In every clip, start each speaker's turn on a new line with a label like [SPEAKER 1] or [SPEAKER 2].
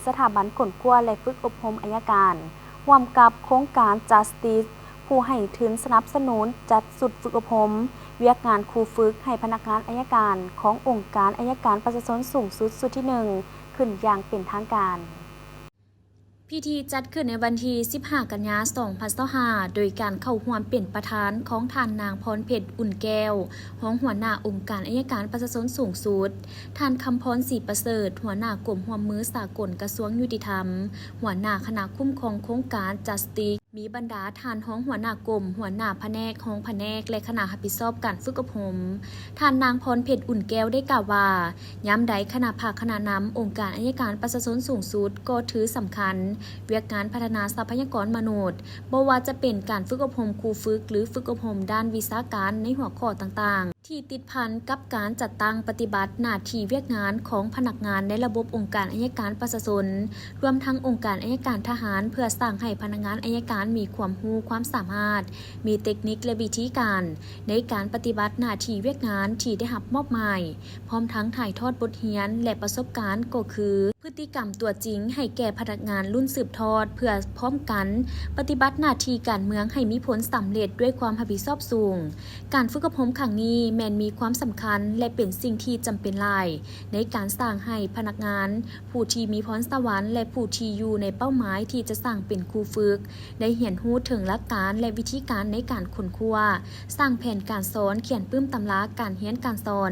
[SPEAKER 1] สถาบันกลกลัวและฝึกอบรมอัยการร่วมกับโครงการ Justice ผู้ให้ทุนสนับสนุนจัดสุดฝึกอบรมเวียกงานครูฝึกให้พนักงานอัยการขององค์การอัยการประชาชนสูงสุดสุดที่1ขึ้นอย่างเป็นทางการพิธีจัดขึ้นในวันที่ 15 กันยายน 2025 โดยการเข้าร่วมเป็นประธานของท่านนางพรเพชรอุ่นแก้วรองหัวหน้าองค์การอัยการประชาชนสูงสุดท่านคำพรศรีประเสริฐหัวหน้ากรมร่วมมือสากลกระทรวงยุติธรรมหัวหน้าคณะคุ้มครองโครงการ Justice มีบรรดาท่านหัวหน้ากรมหัวหน้าแผนกของแผนกและคณะรับผิดชอบการฝึกอบรมท่านนางพรเพชรอุ่นแก้วได้กล่าวว่าย้ำใดคณะภาคคณะนำองค์การอัยการประชาชนสูงสุดก็ถือสำคัญเวียกงานพัฒนาทรัพยากรมนุษย์บ่ว่าจะเป็นการฝึกอบรมครูฝึกหรือฝึกอบรมด้านวิชาการในหัวข้อต่างๆที่ติดพันกับการจัดตั้งปฏิบัติหน้าที่เวียกงานของพนักงานในระบบองค์การอัยการประชาชนรวมทั้งองค์การอัยการทหารเพื่อสร้างให้พนักงานอัยการมีความรู้ความสามารถมีเทคนิคและวิธีการในการปฏิบัติหน้าที่เวียกงานที่ได้รับมอบหมายพร้อมทั้งถ่ายทอดบทเรียนและประสบการณ์ก็คือพฤติกรรมตัวจริงให้แก่พนักงานรุ่นสืบทอดเพื่อพร้อมกันปฏิบัติหน้าที่การเมืองให้มีผลสำเร็จด้วยความรับผิดชอบสูงการฝึกอบรมครั้งนี้แม้นมีความสำคัญและเป็นสิ่งที่จำเป็นหลายในการสร้างให้พนักงานผู้ที่มีพรสวรรค์และผู้ที่อยู่ในเป้าหมายที่จะสร้างเป็นครูฝึกได้เรียนรู้ถึงหลักการและวิธีการในการค้นคว้าสร้างแผนการสอนเขียนปื้มตำราการเรียนการสอน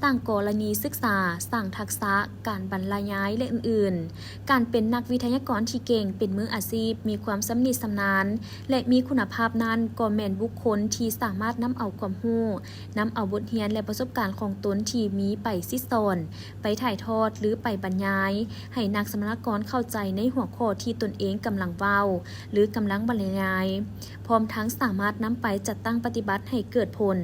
[SPEAKER 1] สร้างกรณีศึกษาสร้างทักษะการบรรยายและอื่นๆการเป็นนักวิทยากรที่เก่งเป็นมืออาชีพมีความสำนิชำนาญและมีคุณภาพนั้นก็แม่นบุคคลที่สามารถนำเอาความรู้นำเอาบทเรียนและประสบการณ์ของตนที่มีไปซิสอนไปถ่ายทอดหรือไปบรรยายให้นักสมณกรเข้าใจในหัวข้อที่ตนเองกำลังเว้าหรือกำลังบรรยายพร้อมทั้งสามารถนำไปจัดตั้งปฏิบัติให้เกิดผล